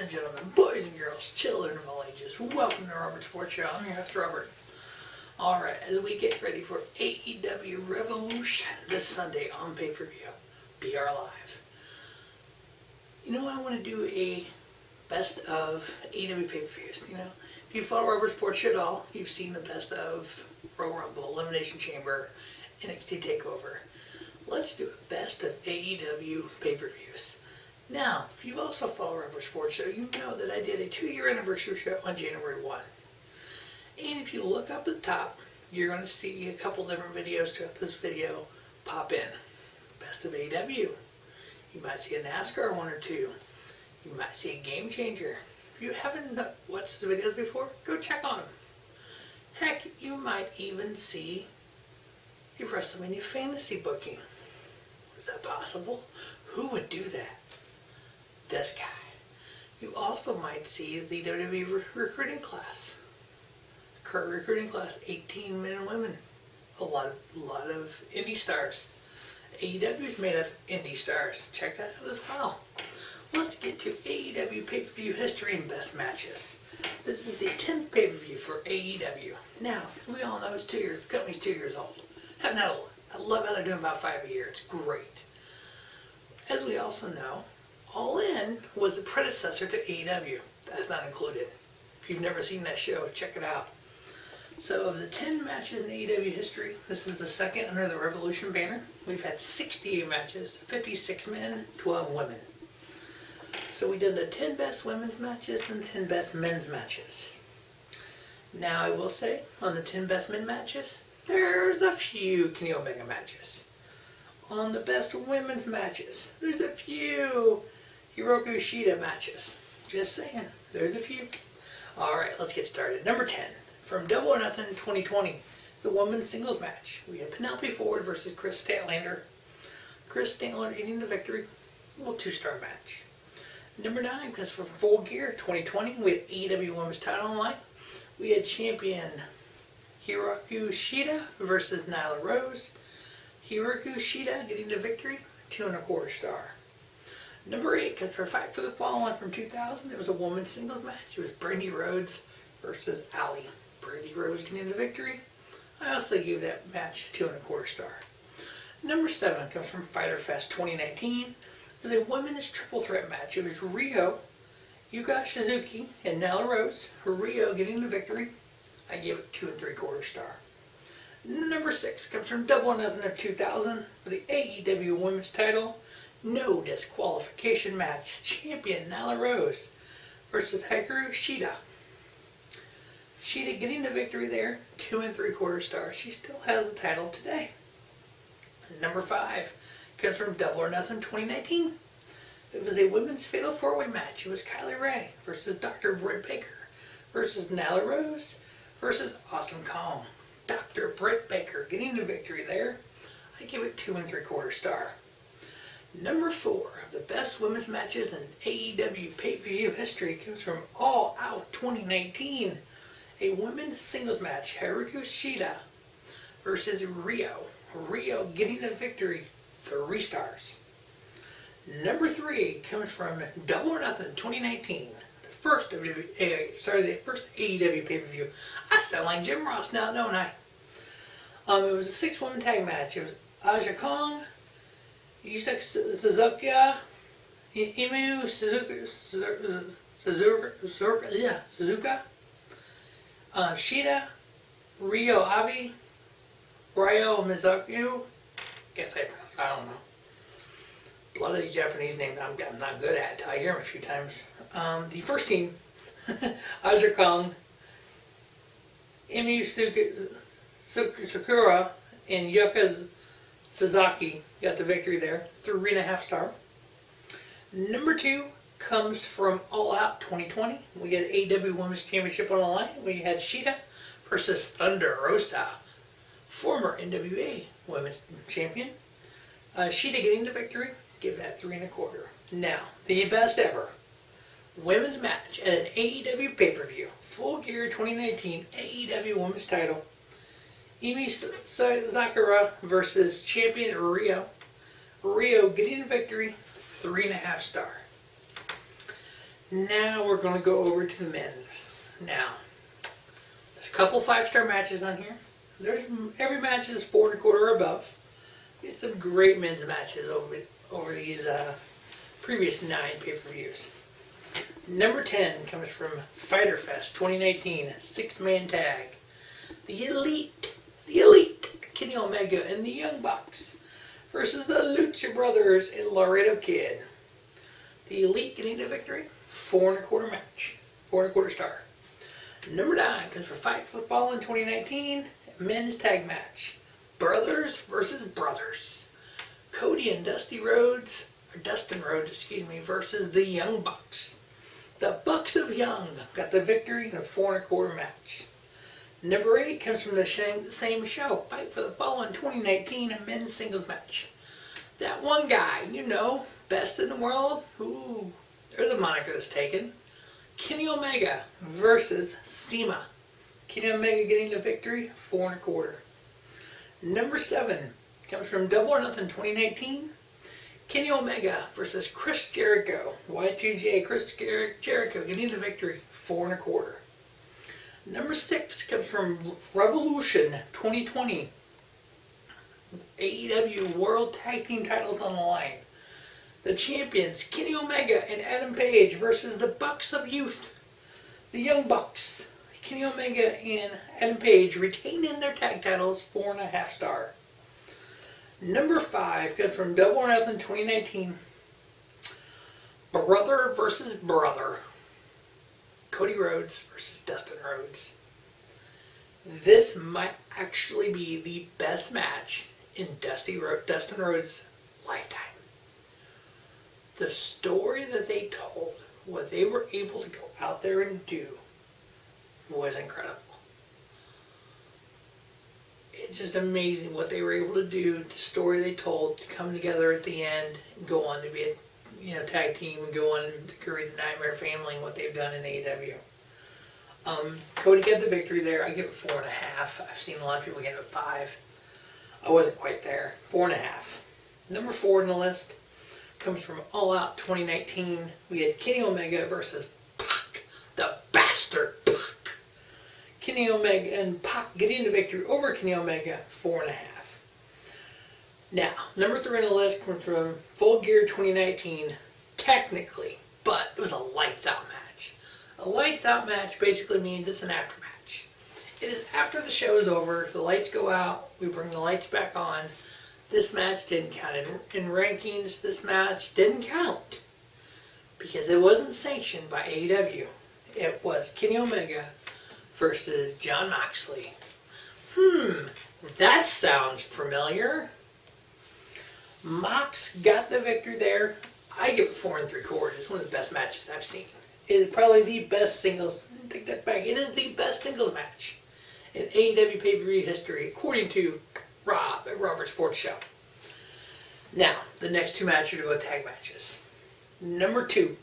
and gentlemen, boys and girls, children of all ages, welcome to Robert Sports Show. I'm your host, Robert. Alright, as we get ready for AEW Revolution this Sunday on pay-per-view, BR Live. You know, I want to do a best of AEW pay-per-views. You know, if you follow Robert Sports Show at all, you've seen the best of Royal Rumble, Elimination Chamber, NXT TakeOver. Let's do a best of AEW pay-per-views. Now, if you also follow Robert Sports Show, you know that I did a 2-year anniversary show on January 1. And if you look up at the top, you're going to see a couple different videos throughout this video pop in. Best of AEW. You might see a NASCAR one or two. You might see a Game Changer. If you haven't watched the videos before, go check on them. Heck, you might even see a WrestleMania fantasy booking. Is that possible? Who would do that? This guy. You also might see the WWE recruiting class. Current recruiting class, 18 men and women. A lot of indie stars. AEW is made of indie stars. Check that out as well. Let's get to AEW pay-per-view history and best matches. This is the 10th pay-per-view for AEW. Now, we all know it's 2 years. The company's 2 years old. I love how they're doing about 5 a year. It's great. As we also know, All In was the predecessor to AEW. That's not included. If you've never seen that show, check it out. So of the 10 matches in AEW history, this is the second under the Revolution banner. We've had 68 matches, 56 men, 12 women. So we did the 10 best women's matches and 10 best men's matches. Now I will say, on the 10 best men matches, there's a few Kenny Omega matches. On the best women's matches, there's a few Hiroku Shida matches. Just saying, there's a few. Alright, let's get started. Number 10, from Double or Nothing 2020, it's a women's singles match. We had Penelope Ford versus Chris Statlander. Chris Statlander getting the victory. A little 2-star match. Number 9 comes from Full Gear 2020. We had AEW Women's title on the line. We had champion Hiroku Shida versus Nyla Rose. Hiroku Shida getting the victory, 2.25 star. Number 8 comes for Fight for the Fallen from 2000. It was a women's singles match. It was Brandy Rhodes versus Ali. Brandy Rhodes getting the victory. I also give that match 2.25 star. Number 7 comes from Fyter Fest 2019. It was a women's triple threat match. It was Rio, Yuka Shizuki, and Nyla Rose. Rio getting the victory. I give it 2.75 star. Number 6 comes from Double or Nothing of 2000 for the AEW Women's title. No disqualification match. Champion Nyla Rose versus Hikaru Shida. Shida getting the victory there. 2.75 stars. She still has the title today. Number 5 comes from Double or Nothing 2019. It was a women's fatal 4-way match. It was Kylie Ray versus Dr. Britt Baker versus Nyla Rose versus Awesome Kong. Dr. Britt Baker getting the victory there. I give it 2.75 star. Number 4 of the best women's matches in AEW pay-per-view history comes from All Out 2019. A women's singles match, Hiroku Shida versus Rio. Rio getting the victory, 3 stars. Number 3 comes from Double or Nothing 2019. The first AEW pay-per-view. I sound like Jim Ross now, don't I? It was a 6-woman tag match. It was Aja Kong, Yusuke Suzuka, Emu Suzuka, Shida, Ryo Avi, Ryo Mizuki. I don't know. A lot of these Japanese names I'm not good at until I hear them a few times. The first team, Aja Kong, Emu Sakura, and Yuka Sasaki got the victory there, 3.5 star. Number 2 comes from All Out 2020. We had AEW Women's Championship on the line. We had Shida versus Thunder Rosa, former NWA Women's Champion. Shida getting the victory. Give that 3.25. Now, the best ever women's match at an AEW pay-per-view. Full Gear 2019 AEW Women's title. Emi Sakura versus champion Rio. Rio getting the victory, 3.5 star. Now we're going to go over to the men's. Now, there's a couple 5-star matches on here. Every match is 4 1/4 or above. It's some great men's matches over these previous 9 pay-per-views. Number 10 comes from Fyter Fest 2019, 6-man tag. The Elite, Kenny Omega and the Young Bucks versus the Lucha Brothers and Laredo Kid. The Elite getting the victory, 4 1/4 match, 4 1/4 star. Number 9 comes from Fight for the Fallen 2019, men's tag match. Brothers versus Brothers. Cody and Dustin Rhodes, versus the Young Bucks. The Bucks of Young got the victory in a 4 1/4 match. Number 8 comes from the same show, Fight for the Fallen 2019, a men's singles match. That one guy, best in the world. Ooh, there's a moniker that's taken. Kenny Omega versus CIMA. Kenny Omega getting the victory, 4 1/4. Number 7 comes from Double or Nothing 2019. Kenny Omega versus Chris Jericho. Y2J Chris Jericho getting the victory, 4 1/4. Number 6 comes from Revolution 2020. AEW World Tag Team titles on the line. The champions, Kenny Omega and Adam Page versus the Bucks of Youth. The Young Bucks. Kenny Omega and Adam Page retaining their tag titles, 4 1/2 star. Number 5 comes from Double or Nothing 2019. Brother versus Brother. Cody Rhodes versus Dustin Rhodes. This might actually be the best match in Dustin Rhodes' lifetime. The story that they told, what they were able to go out there and do, was incredible. It's just amazing what they were able to do, the story they told, to come together at the end and go on to be a tag team and go on to create the Nightmare Family and what they've done in AEW. Cody got the victory there. I give it 4 1/2. I've seen a lot of people give it 5. I wasn't quite there. 4 1/2. Number 4 on the list comes from All Out 2019. We had Kenny Omega versus Pac, the bastard Pac. Kenny Omega and Pac getting the victory over Kenny Omega, 4 1/2. Now, number 3 on the list comes from Full Gear 2019, technically, but it was a lights out match. A lights out match basically means it's an after match. It is after the show is over, the lights go out, we bring the lights back on. This match didn't count in rankings. This match didn't count because it wasn't sanctioned by AEW. It was Kenny Omega versus Jon Moxley. That sounds familiar. Mox got the victory there. I give it 4 3/4. It's one of the best matches I've seen. It is probably the best singles. Take that back. It is the best singles match in AEW pay-per-view history, according to Rob at Robert Sports Show. Now, the next 2 matches are both tag matches. Number 2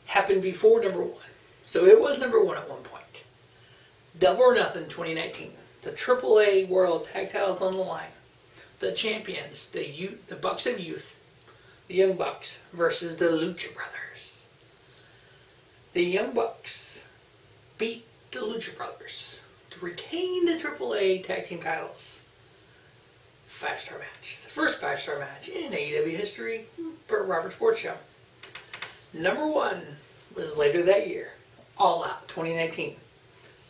happened before number 1. So it was number 1 at one point. Double or Nothing 2019. The AAA World Tag Titles on the line. The champions, the Bucks of Youth, the Young Bucks versus the Lucha Brothers. The Young Bucks beat the Lucha Brothers to retain the AAA Tag Team titles. 5-star match. The first 5-star match in AEW history for Robert Sports Show. Number 1 was later that year. All Out 2019.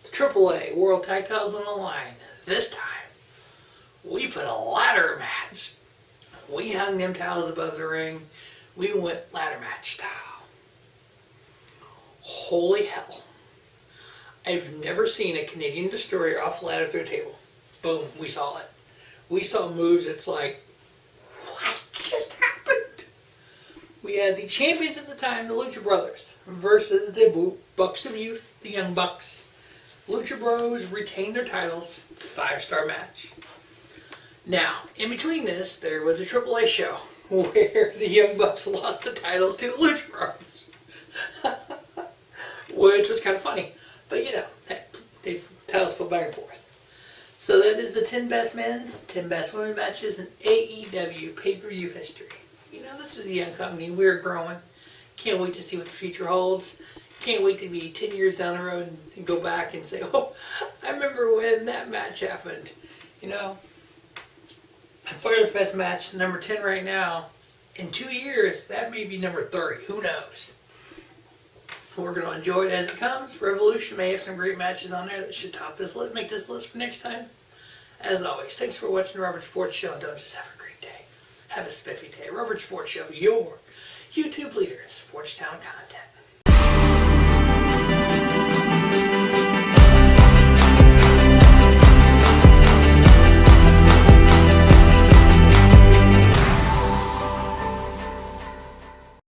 The AAA World Tag Titles on the line. This time, we put a ladder match. We hung them towels above the ring. We went ladder match style. Holy hell. I've never seen a Canadian Destroyer off the ladder through a table. Boom, we saw it. We saw moves, it's like, what just happened? We had the champions at the time, the Lucha Brothers, versus the Bucks of Youth, the Young Bucks. Lucha Bros retained their titles, 5-star match. Now, in between this, there was a AAA show where the Young Bucks lost the titles to the Lucha Bros. Which was kind of funny. But they titles fell back and forth. So that is the 10 best men, 10 best women matches in AEW pay-per-view history. This is a young company. We're growing, Can't wait to see what the future holds. Can't wait to be 10 years down the road and go back and say, oh, I remember when that match happened. You know, a Fyter Fest match, number 10 right now. In 2 years, that may be number 30. Who knows? We're going to enjoy it as it comes. Revolution may have some great matches on there that should top this list, make this list for next time. As always, thanks for watching the Robert Sports Show. Don't just have a great day. Have a spiffy day. Robert Sports Show, your YouTube leader in sports town content.